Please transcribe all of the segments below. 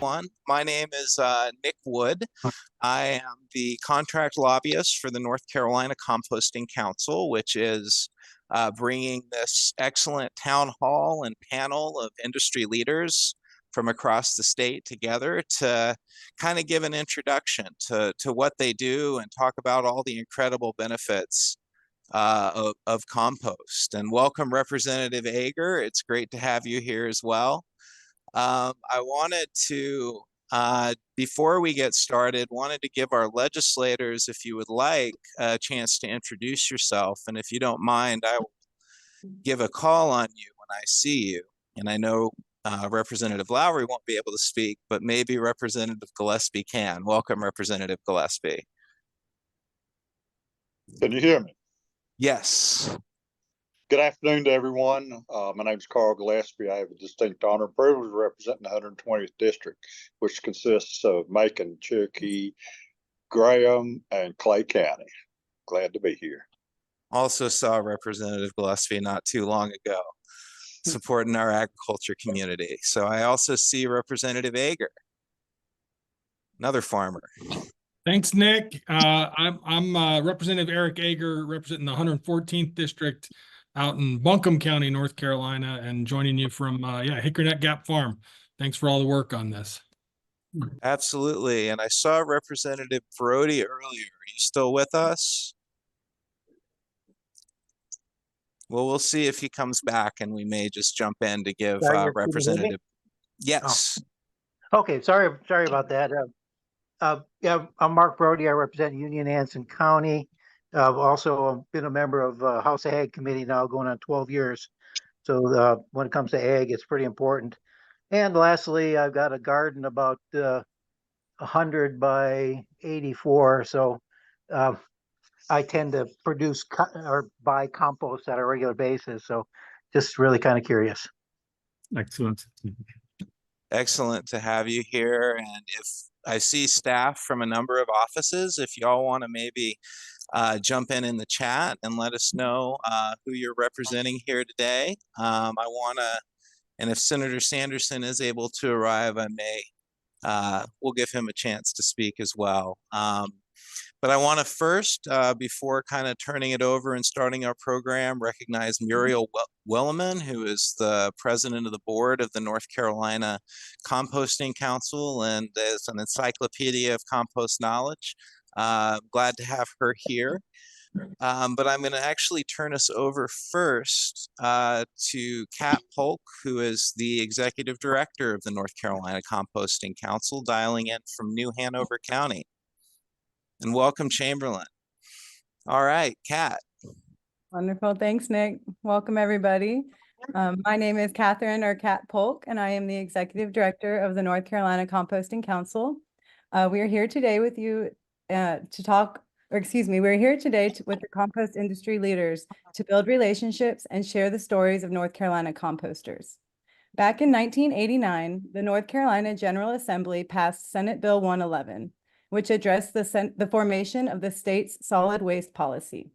My name is Nick Wood. I am the contract lobbyist for the North Carolina Composting Council, which is bringing this excellent town hall and panel of industry leaders from across the state together to kind of give an introduction to what they do and talk about all the incredible benefits of compost. And welcome, Representative Ager. It's great to have you here as well. I wanted to, before we get started, wanted to give our legislators, if you would like, a chance to introduce yourself. And if you don't mind, I will give a call on you when I see you. And I know Representative Lowry won't be able to speak, but maybe Representative Gillespie can. Welcome, Representative Gillespie. Can you hear me? Yes. Good afternoon to everyone. My name is Carl Gillespie. I have a distinct honor and privilege of representing the 120th District, which consists of Macon, Cherokee, Graham, and Clay County. Glad to be here. Also saw Representative Gillespie not too long ago, supporting our agriculture community. So I also see Representative Ager, another farmer. Thanks, Nick. I'm Representative Eric Ager, representing the 114th District out in Buncombe County, North Carolina, and joining you from Hickory Neck Gap Farm. Thanks for all the work on this. Absolutely. And I saw Representative Brody earlier. Are you still with us? Well, we'll see if he comes back, and we may just jump in to give Representative. Yes. Oh. Okay. Sorry about that. Yeah, I'm Mark Brody. I represent Union Anson County. I've also been a member of House Ag Committee now going on 12 years. So when it comes to ag, it's pretty important. And lastly, I've got a garden about 100 by 84. So I tend to produce or buy compost at a regular basis. So just really kind of curious. Excellent. Excellent to have you here. And if I see staff from a number of offices, if y'all want to maybe jump in the chat and let us know who you're representing here today. I want to, and if Senator Sanderson is able to arrive, we'll give him a chance to speak as well. But I want to first, before kind of turning it over and starting our program, recognize Muriel Willeman, who is the president of the board of the North Carolina Composting Council and is an encyclopedia of compost knowledge. Glad to have her here. But I'm going to actually turn us over first to Kat Polk, who is the executive director of the North Carolina Composting Council, dialing in from New Hanover County. And welcome, Chamberlain. All right, Kat. Wonderful. Thanks, Nick. Welcome, everybody. My name is Catherine or Kat Polk, and I am the executive director of the North Carolina Composting Council. We are here today with you we're here today with the compost industry leaders to build relationships and share the stories of North Carolina composters. Back in 1989, the North Carolina General Assembly passed Senate Bill 111, which addressed the formation of the state's solid waste policy.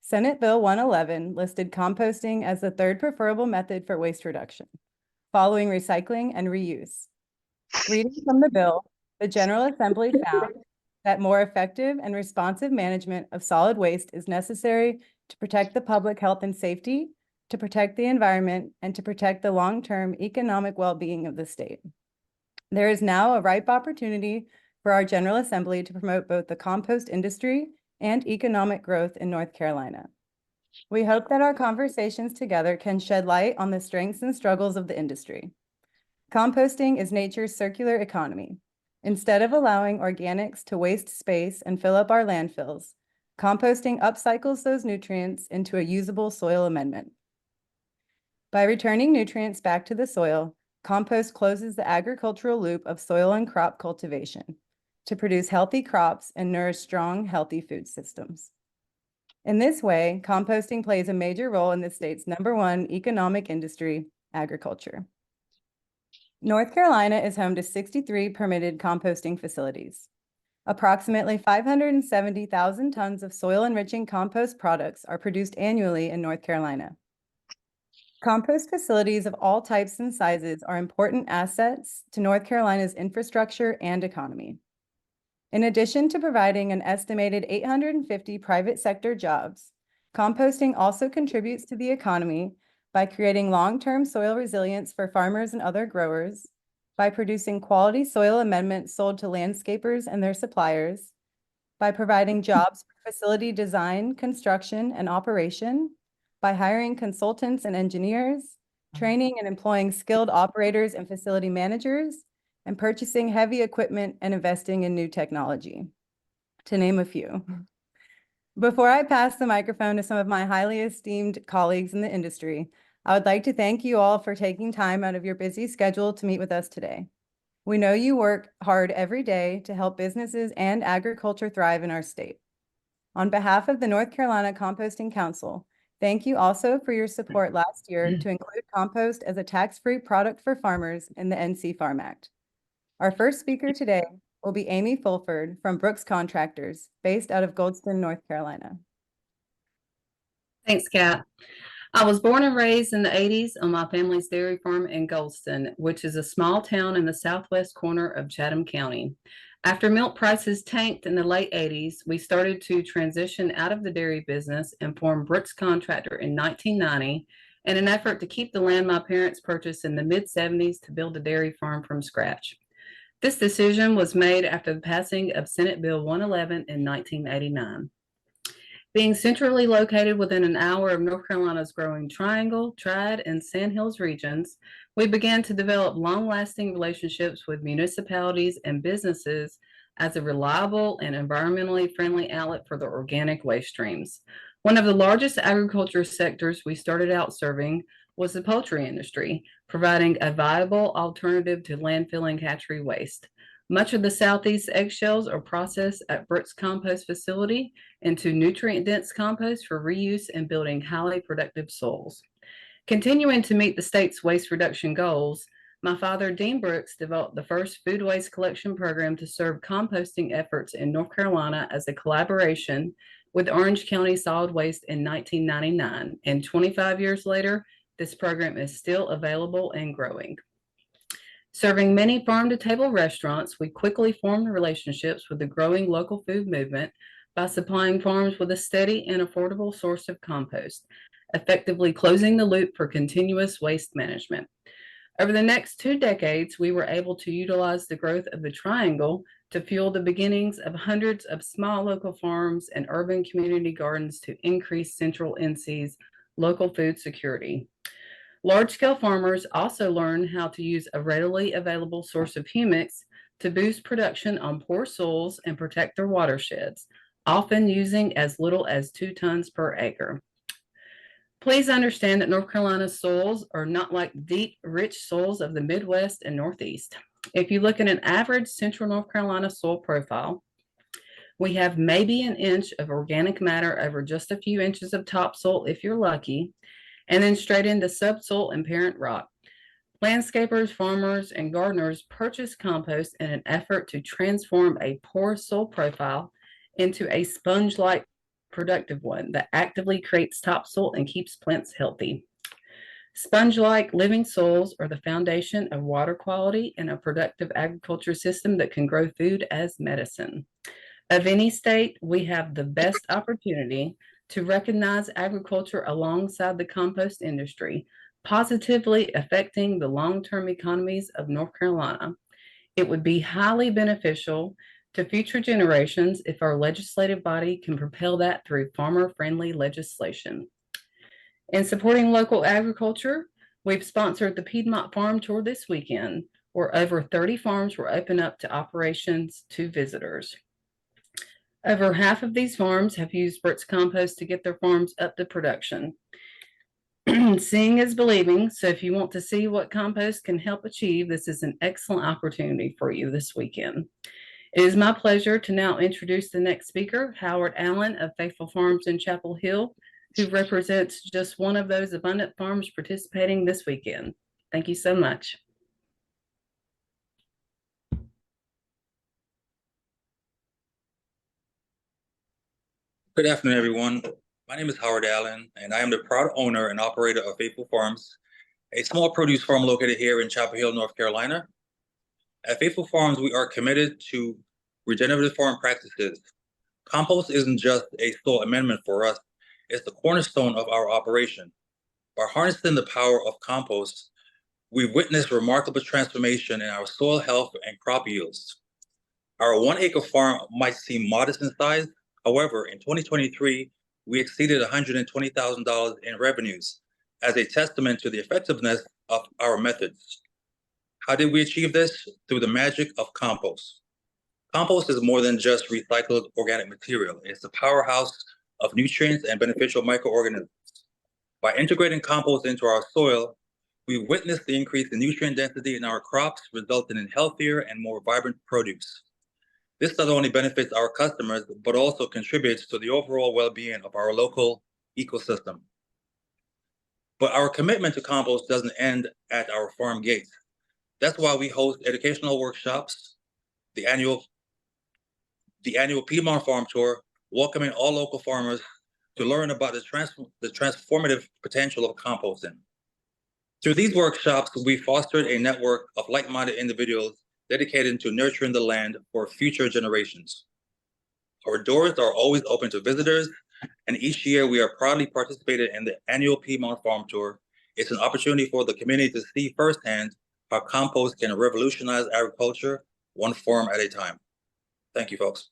Senate Bill 111 listed composting as the third preferable method for waste reduction, following recycling and reuse. Reading from the bill, the General Assembly found that more effective and responsive management of solid waste is necessary to protect the public health and safety, to protect the environment, and to protect the long-term economic well-being of the state. There is now a ripe opportunity for our General Assembly to promote both the compost industry and economic growth in North Carolina. We hope that our conversations together can shed light on the strengths and struggles of the industry. Composting is nature's circular economy. Instead of allowing organics to waste space and fill up our landfills, composting upcycles those nutrients into a usable soil amendment. By returning nutrients back to the soil, compost closes the agricultural loop of soil and crop cultivation to produce healthy crops and nourish strong, healthy food systems. In this way, composting plays a major role in the state's #1 economic industry, agriculture. North Carolina is home to 63 permitted composting facilities. Approximately 570,000 tons of soil-enriching compost products are produced annually in North Carolina. Compost facilities of all types and sizes are important assets to North Carolina's infrastructure and economy. In addition to providing an estimated 850 private sector jobs, composting also contributes to the economy by creating long-term soil resilience for farmers and other growers, by producing quality soil amendments sold to landscapers and their suppliers, by providing jobs for facility design, construction, and operation, by hiring consultants and engineers, training and employing skilled operators and facility managers, and purchasing heavy equipment and investing in new technology, to name a few. Before I pass the microphone to some of my highly esteemed colleagues in the industry, I would like to thank you all for taking time out of your busy schedule to meet with us today. We know you work hard every day to help businesses and agriculture thrive in our state. On behalf of the North Carolina Composting Council, thank you also for your support last year to include compost as a tax-free product for farmers in the NC Farm Act. Our first speaker today will be Amy Fulford from Brooks Contractors, based out of Goldston, North Carolina. Thanks, Kat. I was born and raised in the 80s on my family's dairy farm in Goldston, which is a small town in the southwest corner of Chatham County. After milk prices tanked in the late 80s, we started to transition out of the dairy business and formed Brooks Contractor in 1990 in an effort to keep the land my parents purchased in the mid-70s to build a dairy farm from scratch. This decision was made after the passing of Senate Bill 111 in 1989. Being centrally located within an hour of North Carolina's growing Triangle, Tri, and Sandhills regions, we began to develop long-lasting relationships with municipalities and businesses as a reliable and environmentally friendly outlet for the organic waste streams. One of the largest agriculture sectors we started out serving was the poultry industry, providing a viable alternative to landfill and hatchery waste. Much of the Southeast eggshells are processed at Brooks Compost Facility into nutrient-dense compost for reuse and building highly productive soils. Continuing to meet the state's waste reduction goals, my father, Dean Brooks, developed the first food waste collection program to serve composting efforts in North Carolina as a collaboration with Orange County Solid Waste in 1999. And 25 years later, this program is still available and growing. Serving many farm-to-table restaurants, we quickly formed relationships with the growing local food movement by supplying farms with a steady and affordable source of compost, effectively closing the loop for continuous waste management. Over the next 2 decades, we were able to utilize the growth of the Triangle to fuel the beginnings of hundreds of small local farms and urban community gardens to increase Central NC's local food security. Large-scale farmers also learn how to use a readily available source of humics to boost production on poor soils and protect their watersheds, often using as little as 2 tons per acre. Please understand that North Carolina's soils are not like deep, rich soils of the Midwest and Northeast. If you look at an average Central North Carolina soil profile, we have maybe an inch of organic matter over just a few inches of topsoil if you're lucky, and then straight into subsoil and parent rock. Landscapers, farmers, and gardeners purchase compost in an effort to transform a poor soil profile into a sponge-like productive one that actively creates topsoil and keeps plants healthy. Sponge-like living soils are the foundation of water quality and a productive agriculture system that can grow food as medicine. Of any state, we have the best opportunity to recognize agriculture alongside the compost industry, positively affecting the long-term economies of North Carolina. It would be highly beneficial to future generations if our legislative body can propel that through farmer-friendly legislation. In supporting local agriculture, we've sponsored the Piedmont Farm Tour this weekend, where over 30 farms were opened up to operations to visitors. Over half of these farms have used Brooks Compost to get their farms up to production. Seeing is believing, so if you want to see what compost can help achieve, this is an excellent opportunity for you this weekend. It is my pleasure to now introduce the next speaker, Howard Allen of Faithful Farms in Chapel Hill, who represents just one of those abundant farms participating this weekend. Thank you so much. Good afternoon, everyone. My name is Howard Allen, and I am the proud owner and operator of Faithful Farms, a small produce farm located here in Chapel Hill, North Carolina. At Faithful Farms, we are committed to regenerative farm practices. Compost isn't just a soil amendment for us, it's the cornerstone of our operation. By harnessing the power of compost, we've witnessed remarkable transformation in our soil health and crop yields. Our 1 acre farm might seem modest in size. However, in 2023, we exceeded $120,000 in revenues as a testament to the effectiveness of our methods. How did we achieve this? Through the magic of compost. Compost is more than just recycled organic material. It's a powerhouse of nutrients and beneficial microorganisms. By integrating compost into our soil, we witnessed the increase in nutrient density in our crops, resulting in healthier and more vibrant produce. This not only benefits our customers, but also contributes to the overall well-being of our local ecosystem. But our commitment to compost doesn't end at our farm gates. That's why we host educational workshops, the annual Piedmont Farm Tour, welcoming all local farmers to learn about the transformative potential of composting. Through these workshops, we fostered a network of like-minded individuals dedicated to nurturing the land for future generations. Our doors are always open to visitors, and each year we are proudly participating in the annual Piedmont Farm Tour. It's an opportunity for the community to see firsthand how compost can revolutionize agriculture, one farm at a time. Thank you, folks.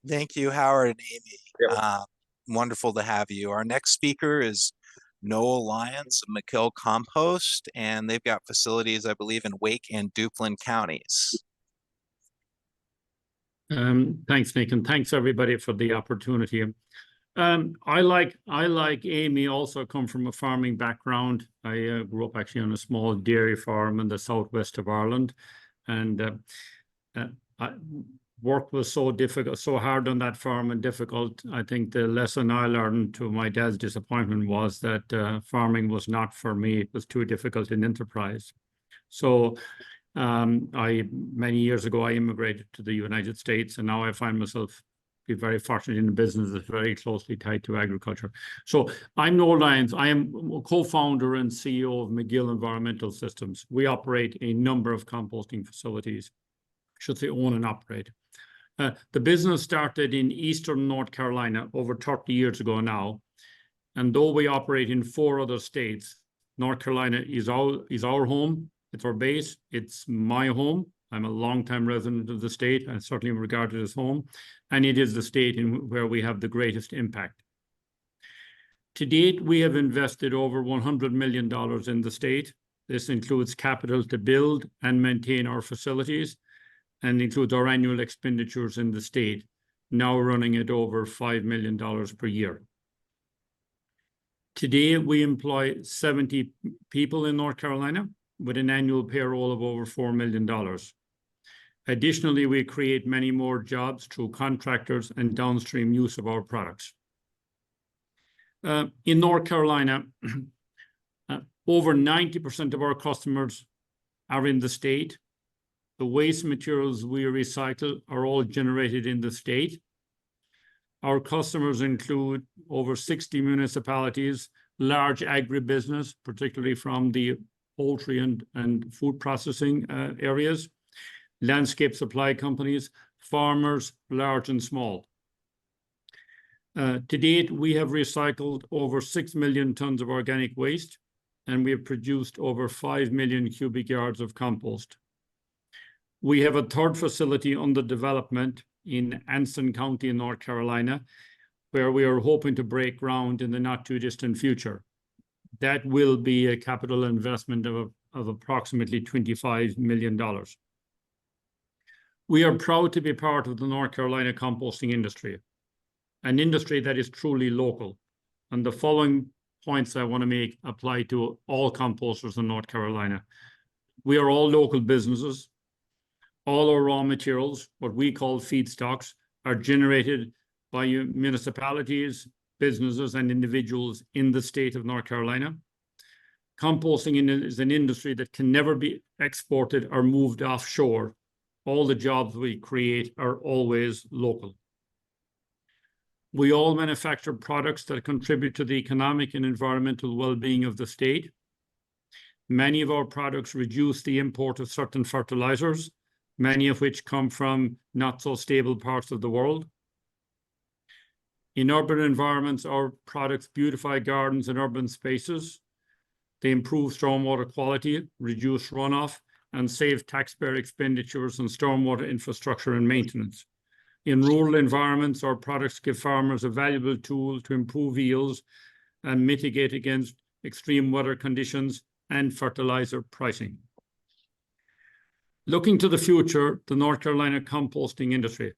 Thank you, Howard and Amy. Yeah. Wonderful to have you. Our next speaker is Noel Lyons of McKill Compost, and they've got facilities, I believe, in Wake and Duplin counties. Thanks, Nick, and thanks everybody for the opportunity. I like Amy, also come from a farming background. I grew up actually on a small dairy farm in the southwest of Ireland, and work was so difficult, so hard on that farm and difficult. I think the lesson I learned, to my dad's disappointment, was that farming was not for me. It was too difficult in enterprise. So many years ago, I immigrated to the United States, and now I find myself very fortunate in a business that's very closely tied to agriculture. So I'm Noel Lyons. I am co-founder and CEO of McGill Environmental Systems. We operate a number of composting facilities, I should say own and operate. The business started in eastern North Carolina over 30 years ago now. And though we operate in 4 other states, North Carolina is our home. It's our base. It's my home. I'm a longtime resident of the state and certainly regarded as home. And it is the state where we have the greatest impact. To date, we have invested over $100 million in the state. This includes capital to build and maintain our facilities, and includes our annual expenditures in the state, now running at over $5 million per year. Today, we employ 70 people in North Carolina with an annual payroll of over $4 million. Additionally, we create many more jobs through contractors and downstream use of our products. In North Carolina, over 90% of our customers are in the state. The waste materials we recycle are all generated in the state. Our customers include over 60 municipalities, large agribusiness, particularly from the poultry and food processing areas, landscape supply companies, farmers, large and small. To date, we have recycled over 6 million tons of organic waste, and we have produced over 5 million cubic yards of compost. We have a third facility under development in Anson County in North Carolina, where we are hoping to break ground in the not too distant future. That will be a capital investment of approximately $25 million. We are proud to be part of the North Carolina composting industry, an industry that is truly local. And the following points I want to make apply to all composters in North Carolina. We are all local businesses. All our raw materials, what we call feedstocks, are generated by municipalities, businesses, and individuals in the state of North Carolina. Composting is an industry that can never be exported or moved offshore. All the jobs we create are always local. We all manufacture products that contribute to the economic and environmental well-being of the state. Many of our products reduce the import of certain fertilizers, many of which come from not so stable parts of the world. In urban environments, our products beautify gardens and urban spaces. They improve stormwater quality, reduce runoff, and save taxpayer expenditures on stormwater infrastructure and maintenance. In rural environments, our products give farmers a valuable tool to improve yields and mitigate against extreme weather conditions and fertilizer pricing. Looking to the future, the North Carolina composting industry,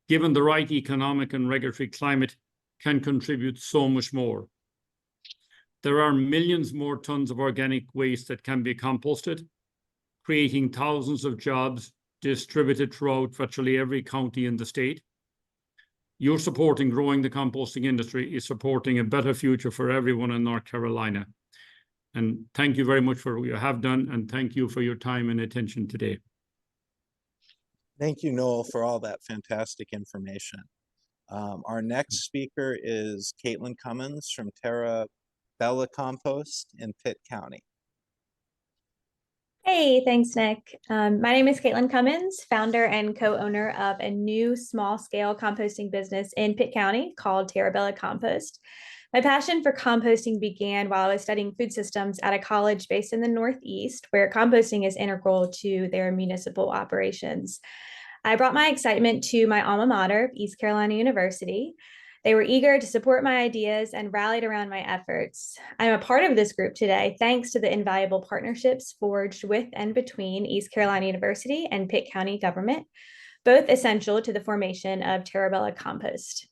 given the right economic and regulatory climate, can contribute so much more. There are millions more tons of organic waste that can be composted, creating thousands of jobs distributed throughout virtually every county in the state. Your support in growing the composting industry is supporting a better future for everyone in North Carolina. And thank you very much for what you have done, and thank you for your time and attention today. Thank you, Noel, for all that fantastic information. Our next speaker is Caitlin Cummins from Terra Bella Compost in Pitt County. Hey, thanks, Nick. My name is Caitlin Cummins, founder and co-owner of a new small-scale composting business in Pitt County called Terra Bella Compost. My passion for composting began while I was studying food systems at a college based in the Northeast, where composting is integral to their municipal operations. I brought my excitement to my alma mater, East Carolina University. They were eager to support my ideas and rallied around my efforts. I'm a part of this group today, thanks to the invaluable partnerships forged with and between East Carolina University and Pitt County government, both essential to the formation of Terra Bella Compost.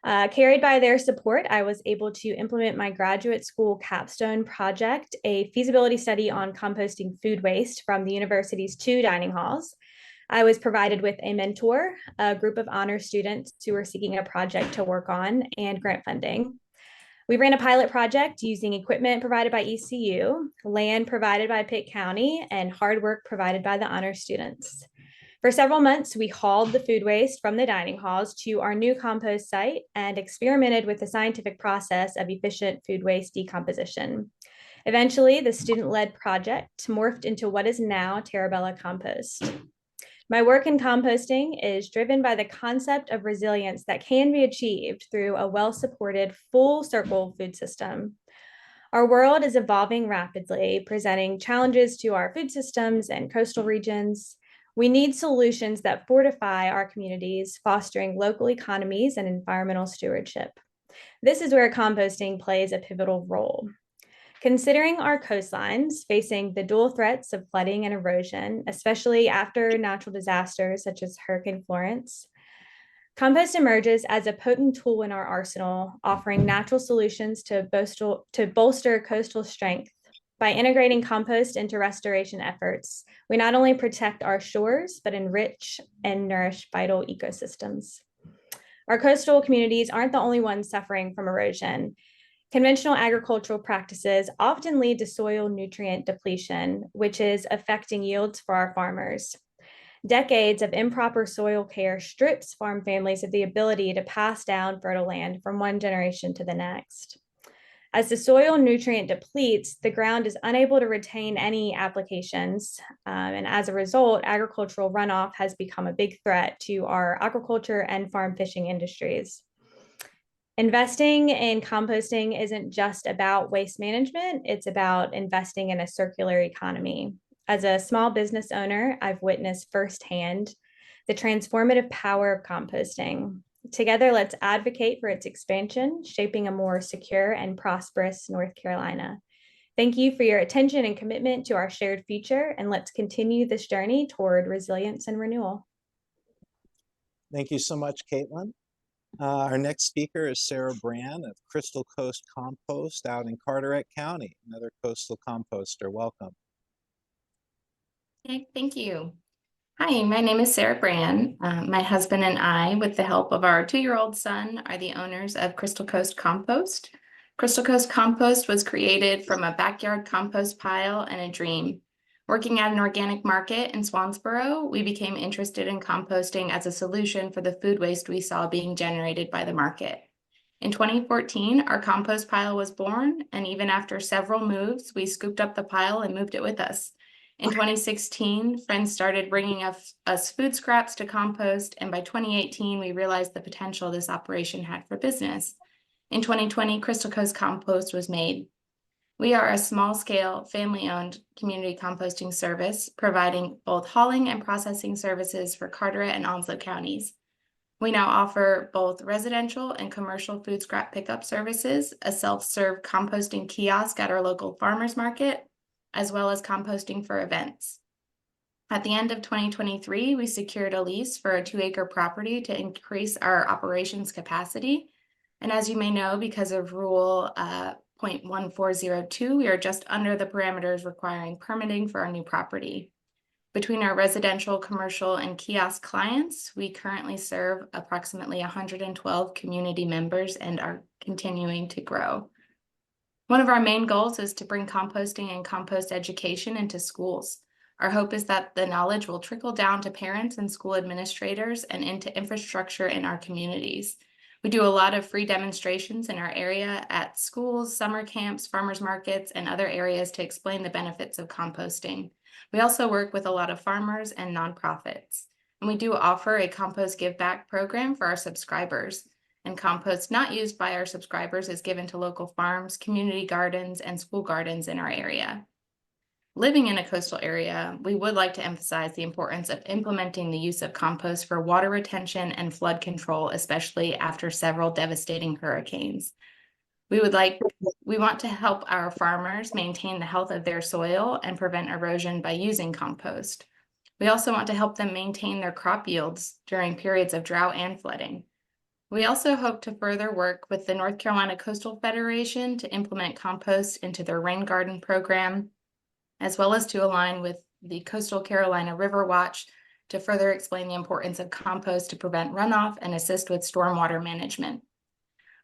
Carried by their support, I was able to implement my graduate school capstone project, a feasibility study on composting food waste from the university's 2 dining halls. I was provided with a mentor, a group of honor students who were seeking a project to work on, and grant funding. We ran a pilot project using equipment provided by ECU, land provided by Pitt County, and hard work provided by the honor students. For several months, we hauled the food waste from the dining halls to our new compost site and experimented with the scientific process of efficient food waste decomposition. Eventually, the student-led project morphed into what is now Terra Bella Compost. My work in composting is driven by the concept of resilience that can be achieved through a well-supported full circle food system. Our world is evolving rapidly, presenting challenges to our food systems and coastal regions. We need solutions that fortify our communities, fostering local economies and environmental stewardship. This is where composting plays a pivotal role. Considering our coastlines facing the dual threats of flooding and erosion, especially after natural disasters such as Hurricane Florence, compost emerges as a potent tool in our arsenal, offering natural solutions to bolster coastal strength. By integrating compost into restoration efforts, we not only protect our shores, but enrich and nourish vital ecosystems. Our coastal communities aren't the only ones suffering from erosion. Conventional agricultural practices often lead to soil nutrient depletion, which is affecting yields for our farmers. Decades of improper soil care strips farm families of the ability to pass down fertile land from one generation to the next. As the soil nutrient depletes, the ground is unable to retain any applications. And as a result, agricultural runoff has become a big threat to our aquaculture and farm fishing industries. Investing in composting isn't just about waste management, it's about investing in a circular economy. As a small business owner, I've witnessed firsthand the transformative power of composting. Together, let's advocate for its expansion, shaping a more secure and prosperous North Carolina. Thank you for your attention and commitment to our shared future, and let's continue this journey toward resilience and renewal. Thank you so much, Caitlin. Our next speaker is Sarah Brand of Crystal Coast Compost out in Carteret County, another coastal composter. Welcome. Okay, thank you. Hi, my name is Sarah Brand. My husband and I, with the help of our 2-year-old son, are the owners of Crystal Coast Compost. Crystal Coast Compost was created from a backyard compost pile and a dream. Working at an organic market in Swansboro, we became interested in composting as a solution for the food waste we saw being generated by the market. In 2014, our compost pile was born, and even after several moves, we scooped up the pile and moved it with us. In 2016, friends started bringing us food scraps to compost, and by 2018, we realized the potential this operation had for business. In 2020, Crystal Coast Compost was made. We are a small-scale, family-owned community composting service, providing both hauling and processing services for Carteret and Onslow counties. We now offer both residential and commercial food scrap pickup services, a self-serve composting kiosk at our local farmers market, as well as composting for events. At the end of 2023, we secured a lease for a 2-acre property to increase our operations capacity. And as you may know, because of Rule 0.1402, we are just under the parameters requiring permitting for our new property. Between our residential, commercial, and kiosk clients, we currently serve approximately 112 community members and are continuing to grow. One of our main goals is to bring composting and compost education into schools. Our hope is that the knowledge will trickle down to parents and school administrators and into infrastructure in our communities. We do a lot of free demonstrations in our area at schools, summer camps, farmers markets, and other areas to explain the benefits of composting. We also work with a lot of farmers and nonprofits. And we do offer a compost give back program for our subscribers. And compost not used by our subscribers is given to local farms, community gardens, and school gardens in our area. Living in a coastal area, we would like to emphasize the importance of implementing the use of compost for water retention and flood control, especially after several devastating hurricanes. We want to help our farmers maintain the health of their soil and prevent erosion by using compost. We also want to help them maintain their crop yields during periods of drought and flooding. We also hope to further work with the North Carolina Coastal Federation to implement compost into their rain garden program, as well as to align with the Coastal Carolina River Watch to further explain the importance of compost to prevent runoff and assist with stormwater management.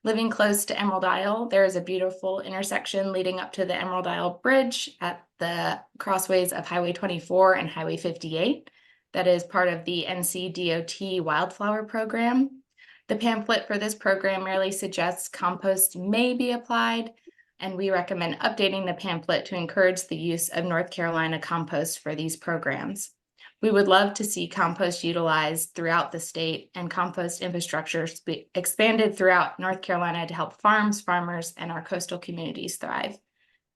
Living close to Emerald Isle, there is a beautiful intersection leading up to the Emerald Isle Bridge at the crossways of Highway 24 and Highway 58. That is part of the NCDOT Wildflower Program. The pamphlet for this program merely suggests compost may be applied, and we recommend updating the pamphlet to encourage the use of North Carolina compost for these programs. We would love to see compost utilized throughout the state and compost infrastructure expanded throughout North Carolina to help farms, farmers, and our coastal communities thrive.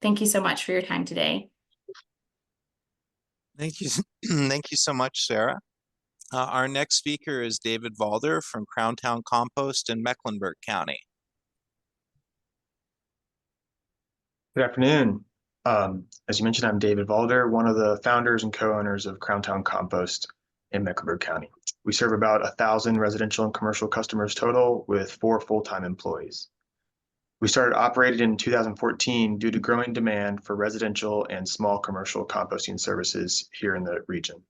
Thank you so much for your time today. Thank you. Thank you so much, Sarah. Our next speaker is David Valder from Crowntown Compost in Mecklenburg County. Good afternoon. As you mentioned, I'm David Valder, one of the founders and co-owners of Crowntown Compost in Mecklenburg County. We serve about 1,000 residential and commercial customers total with 4 full-time employees. We started operating in 2014 due to growing demand for residential and small commercial composting services here in the region.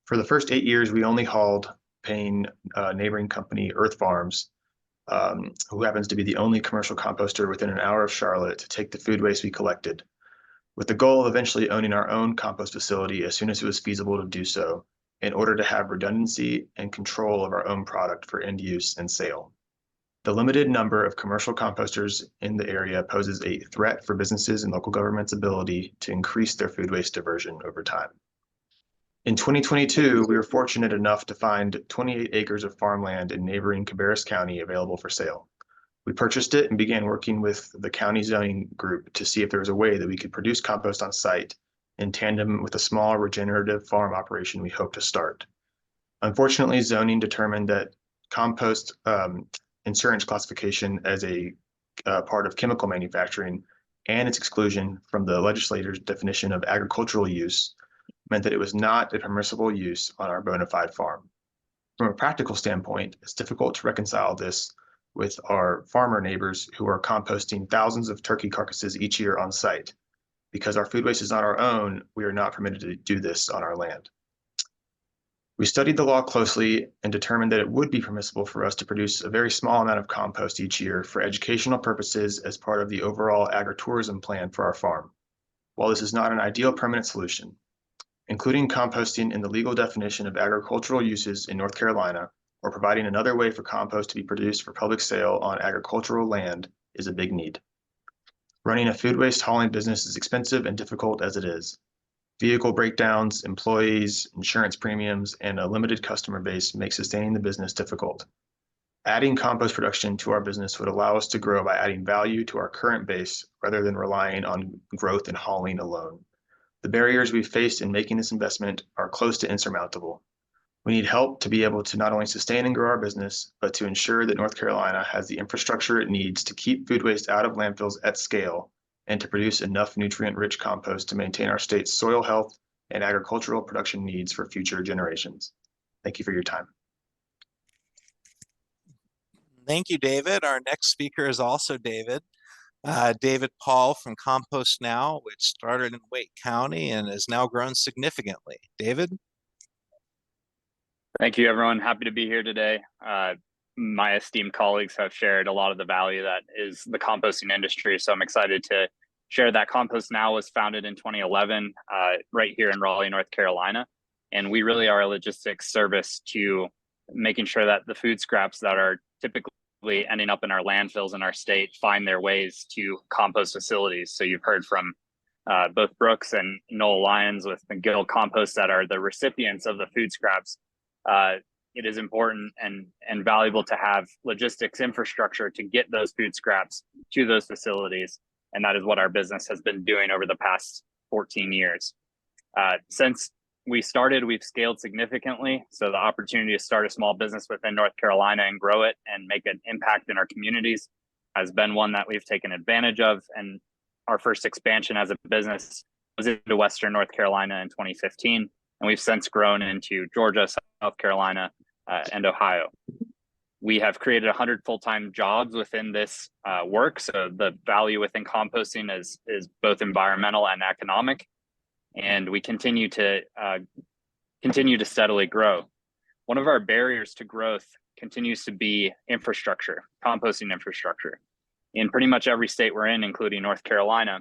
For the first 8 years, we only hauled paying neighboring company Earth Farms, who happens to be the only commercial composter within an hour of Charlotte, to take the food waste we collected, with the goal of eventually owning our own compost facility as soon as it was feasible to do so, in order to have redundancy and control of our own product for end use and sale. The limited number of commercial composters in the area poses a threat for businesses and local government's ability to increase their food waste diversion over time. In 2022, we were fortunate enough to find 28 acres of farmland in neighboring Cabarrus County available for sale. We purchased it and began working with the county zoning group to see if there was a way that we could produce compost on site in tandem with a small regenerative farm operation we hope to start. Unfortunately, zoning determined that compost insurance classification as a part of chemical manufacturing and its exclusion from the legislator's definition of agricultural use meant that it was not a permissible use on our bona fide farm. From a practical standpoint, it's difficult to reconcile this with our farmer neighbors who are composting thousands of turkey carcasses each year on site. Because our food waste is not our own, we are not permitted to do this on our land. We studied the law closely and determined that it would be permissible for us to produce a very small amount of compost each year for educational purposes as part of the overall agritourism plan for our farm. While this is not an ideal permanent solution, including composting in the legal definition of agricultural uses in North Carolina, or providing another way for compost to be produced for public sale on agricultural land, is a big need. Running a food waste hauling business is expensive and difficult as it is. Vehicle breakdowns, employees, insurance premiums, and a limited customer base make sustaining the business difficult. Adding compost production to our business would allow us to grow by adding value to our current base rather than relying on growth and hauling alone. The barriers we've faced in making this investment are close to insurmountable. We need help to be able to not only sustain and grow our business, but to ensure that North Carolina has the infrastructure it needs to keep food waste out of landfills at scale and to produce enough nutrient-rich compost to maintain our state's soil health and agricultural production needs for future generations. Thank you for your time. Thank you, David. Our next speaker is also David. David Paul from Compost Now, which started in Wake County and has now grown significantly. David? Thank you, everyone. Happy to be here today. My esteemed colleagues have shared a lot of the value that is the composting industry, so I'm excited to share that Compost Now was founded in 2011 right here in Raleigh, North Carolina. And we really are a logistics service to making sure that the food scraps that are typically ending up in our landfills in our state find their ways to compost facilities. So you've heard from both Brooks and Noel Lyons with McGill Compost that are the recipients of the food scraps. It is important and valuable to have logistics infrastructure to get those food scraps to those facilities. And that is what our business has been doing over the past 14 years. Since we started, we've scaled significantly. So the opportunity to start a small business within North Carolina and grow it and make an impact in our communities has been one that we've taken advantage of. And our first expansion as a business was into Western North Carolina in 2015. And we've since grown into Georgia, South Carolina, and Ohio. We have created 100 full-time jobs within this work. So the value within composting is both environmental and economic. And we continue to steadily grow. One of our barriers to growth continues to be infrastructure, composting infrastructure. In pretty much every state we're in, including North Carolina,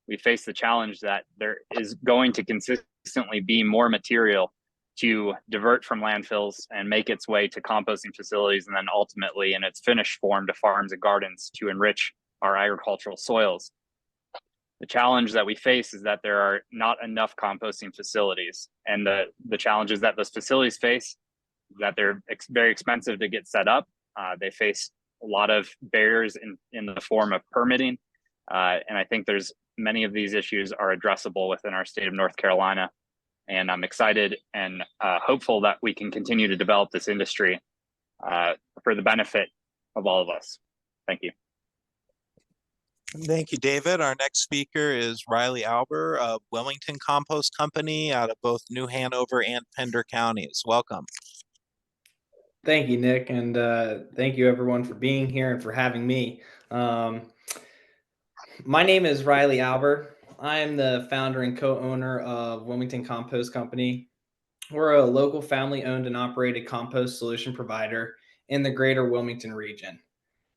we face the challenge that there is going to consistently be more material to divert from landfills and make its way to composting facilities, and then ultimately in its finished form to farms and gardens to enrich our agricultural soils. The challenge that we face is that there are not enough composting facilities, and the challenges that those facilities face is that they're very expensive to get set up. They face a lot of barriers in the form of permitting, and I think there's many of these issues are addressable within our state of North Carolina. And I'm excited and hopeful that we can continue to develop this industry for the benefit of all of us. Thank you. Thank you, David. Our next speaker is Riley Alber of Wilmington Compost Company out of both New Hanover and Pender counties. Welcome. Thank you, Nick, and thank you everyone for being here and for having me. My name is Riley Alber. I am the founder and co-owner of Wilmington Compost Company. We're a local family-owned and operated compost solution provider in the greater Wilmington region.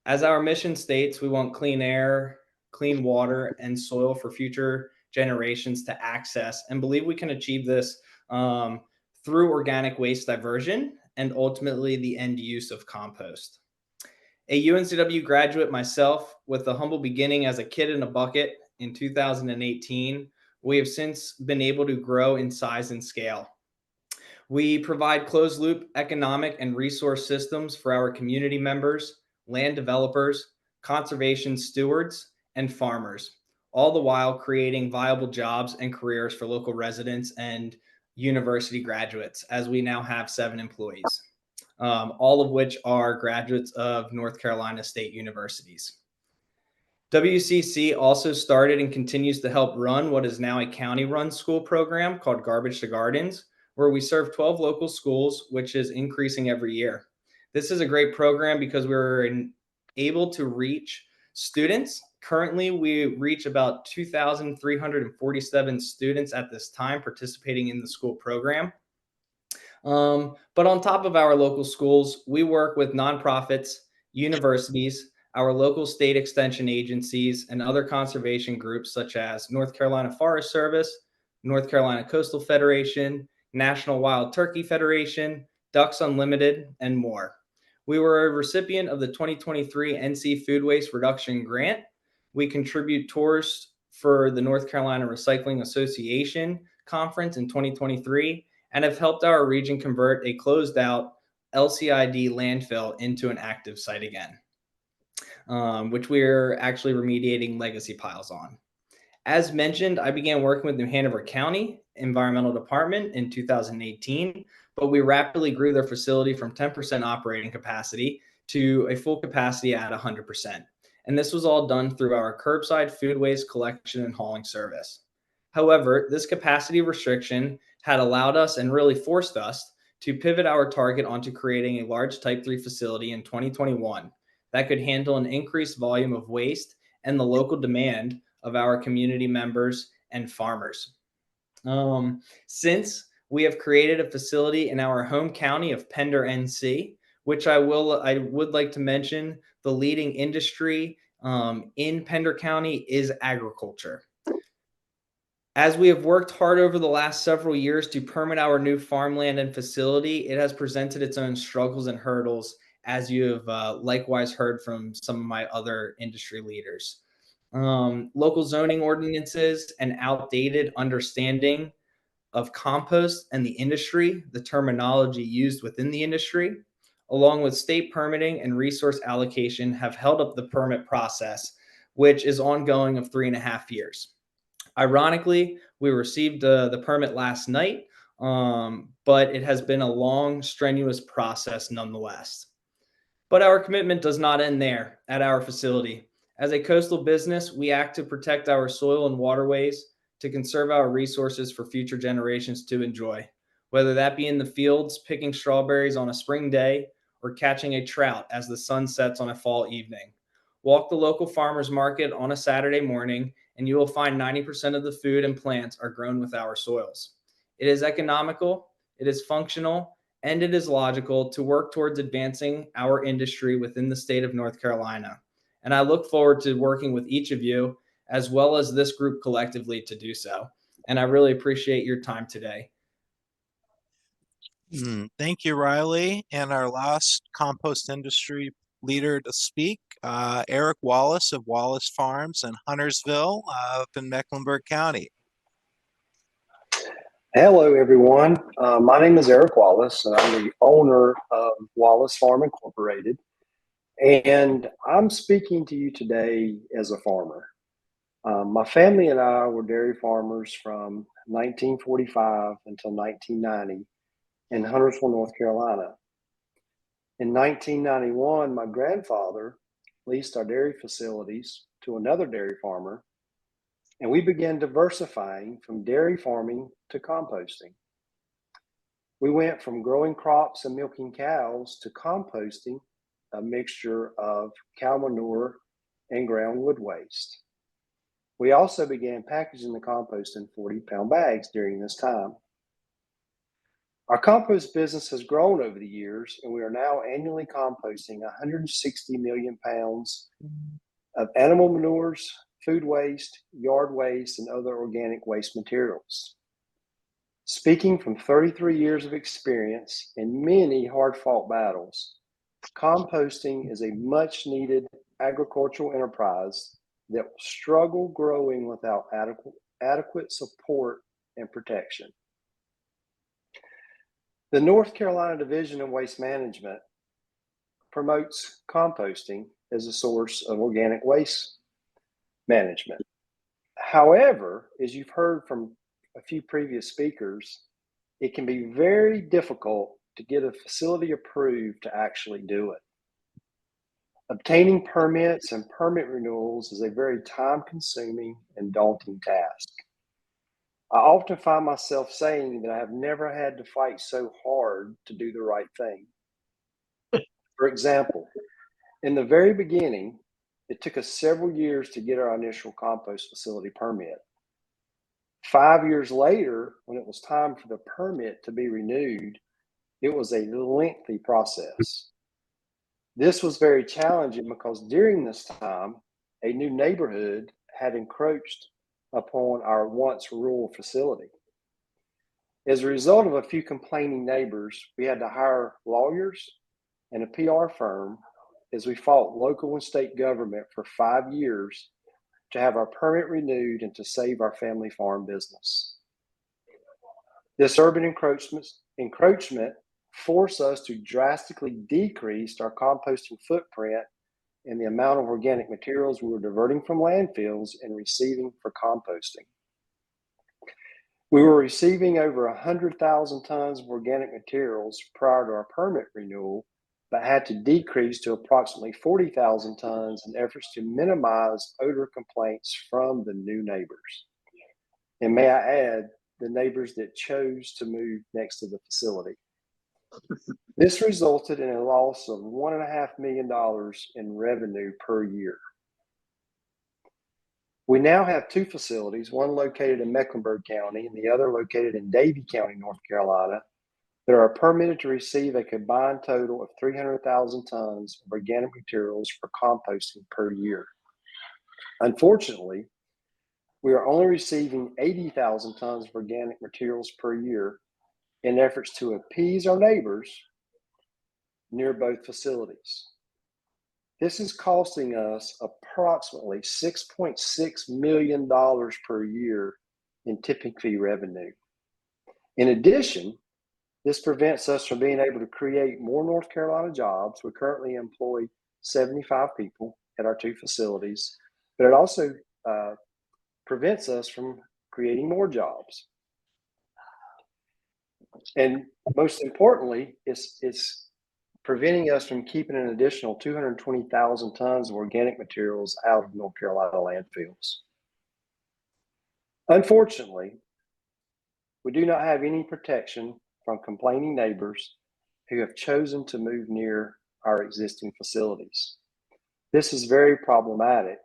As our mission states, we want clean air, clean water, and soil for future generations to access, and believe we can achieve this through organic waste diversion and ultimately the end use of compost. A UNCW graduate myself, with a humble beginning as a kid in a bucket in 2018, we have since been able to grow in size and scale. We provide closed loop economic and resource systems for our community members, land developers, conservation stewards, and farmers, all the while creating viable jobs and careers for local residents and university graduates, as we now have 7 employees, all of which are graduates of North Carolina State Universities. WCC also started and continues to help run what is now a county-run school program called Garbage to Gardens, where we serve 12 local schools, which is increasing every year. This is a great program because we're able to reach students. Currently, we reach about 2,347 students at this time participating in the school program. But on top of our local schools, we work with nonprofits, universities, our local state extension agencies, and other conservation groups such as North Carolina Forest Service, North Carolina Coastal Federation, National Wild Turkey Federation, Ducks Unlimited, and more. We were a recipient of the 2023 NC Food Waste Reduction Grant. We contribute tours for the North Carolina Recycling Association conference in 2023 and have helped our region convert a closed out LCID landfill into an active site again, which we're actually remediating legacy piles on. As mentioned, I began working with New Hanover County Environmental Department in 2018, but we rapidly grew their facility from 10% operating capacity to a full capacity at 100%. And this was all done through our curbside food waste collection and hauling service. However, this capacity restriction had allowed us and really forced us to pivot our target onto creating a large Type 3 facility in 2021 that could handle an increased volume of waste and the local demand of our community members and farmers. Since we have created a facility in our home county of Pender, NC, which I would like to mention, the leading industry in Pender County is agriculture. As we have worked hard over the last several years to permit our new farmland and facility, it has presented its own struggles and hurdles, as you have likewise heard from some of my other industry leaders. Local zoning ordinances and outdated understanding of compost and the industry, the terminology used within the industry, along with state permitting and resource allocation, have held up the permit process, which is ongoing of 3.5 years. Ironically, we received the permit last night, but it has been a long, strenuous process nonetheless. But our commitment does not end there at our facility. As a coastal business, we act to protect our soil and waterways, to conserve our resources for future generations to enjoy, whether that be in the fields picking strawberries on a spring day or catching a trout as the sun sets on a fall evening. Walk the local farmers market on a Saturday morning and you will find 90% of the food and plants are grown with our soils. It is economical, it is functional, and it is logical to work towards advancing our industry within the state of North Carolina. And I look forward to working with each of you, as well as this group collectively, to do so. And I really appreciate your time today. Thank you, Riley. And our last compost industry leader to speak, Eric Wallace of Wallace Farms in Huntersville up in Mecklenburg County. Hello, everyone. My name is Eric Wallace, and I'm the owner of Wallace Farm Incorporated. And I'm speaking to you today as a farmer. My family and I were dairy farmers from 1945 until 1990 in Huntersville, North Carolina. In 1991, my grandfather leased our dairy facilities to another dairy farmer, and we began diversifying from dairy farming to composting. We went from growing crops and milking cows to composting a mixture of cow manure and ground wood waste. We also began packaging the compost in 40-pound bags during this time. Our compost business has grown over the years, and we are now annually composting 160 million pounds of animal manures, food waste, yard waste, and other organic waste materials. Speaking from 33 years of experience and many hard-fought battles, composting is a much-needed agricultural enterprise that will struggle growing without adequate support and protection. The North Carolina Division of Waste Management promotes composting as a source of organic waste management. However, as you've heard from a few previous speakers, it can be very difficult to get a facility approved to actually do it. Obtaining permits and permit renewals is a very time-consuming and daunting task. I often find myself saying that I have never had to fight so hard to do the right thing. For example, in the very beginning, it took us several years to get our initial compost facility permit. 5 years later, when it was time for the permit to be renewed, it was a lengthy process. This was very challenging because during this time, a new neighborhood had encroached upon our once rural facility. As a result of a few complaining neighbors, we had to hire lawyers and a PR firm as we fought local and state government for 5 years to have our permit renewed and to save our family farm business. This urban encroachment forced us to drastically decrease our composting footprint and the amount of organic materials we were diverting from landfills and receiving for composting. We were receiving over 100,000 tons of organic materials prior to our permit renewal, but had to decrease to approximately 40,000 tons in efforts to minimize odor complaints from the new neighbors. And may I add, the neighbors that chose to move next to the facility. This resulted in a loss of $1.5 million in revenue per year. We now have 2 facilities, one located in Mecklenburg County and the other located in Davie County, North Carolina, that are permitted to receive a combined total of 300,000 tons of organic materials for composting per year. Unfortunately, we are only receiving 80,000 tons of organic materials per year in efforts to appease our neighbors near both facilities. This is costing us approximately $6.6 million per year in tipping fee revenue. In addition, this prevents us from being able to create more North Carolina jobs. We currently employ 75 people at our 2 facilities, but it also prevents us from creating more jobs. And most importantly, it's preventing us from keeping an additional 220,000 tons of organic materials out of North Carolina landfills. Unfortunately, we do not have any protection from complaining neighbors who have chosen to move near our existing facilities. This is very problematic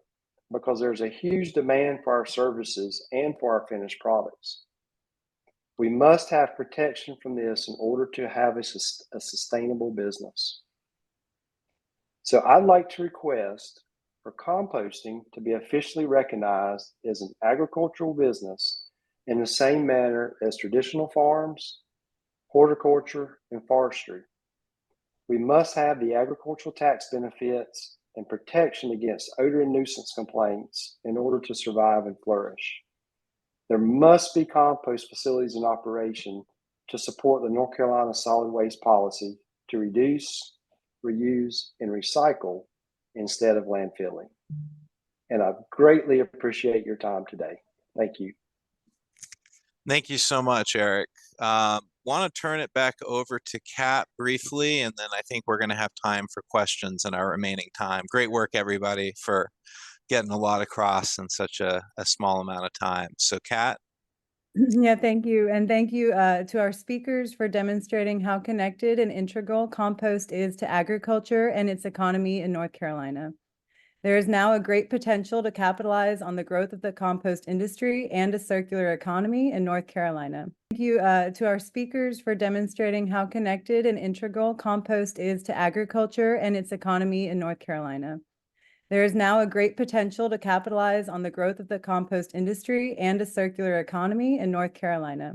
because there's a huge demand for our services and for our finished products. We must have protection from this in order to have a sustainable business. So I'd like to request for composting to be officially recognized as an agricultural business in the same manner as traditional farms, horticulture, and forestry. We must have the agricultural tax benefits and protection against odor and nuisance complaints in order to survive and flourish. There must be compost facilities in operation to support the North Carolina solid waste policy to reduce, reuse, and recycle instead of landfilling. And I greatly appreciate your time today. Thank you. Thank you so much, Eric. Want to turn it back over to Kat briefly, and then I think we're going to have time for questions in our remaining time. Great work, everybody, for getting a lot across in such a small amount of time. So Kat? Yeah, thank you. And thank you to our speakers for demonstrating how connected and integral compost is to agriculture and its economy in North Carolina. There is now a great potential to capitalize on the growth of the compost industry and a circular economy in North Carolina. Thank you to our speakers for demonstrating how connected and integral compost is to agriculture and its economy in North Carolina. There is now a great potential to capitalize on the growth of the compost industry and a circular economy in North Carolina.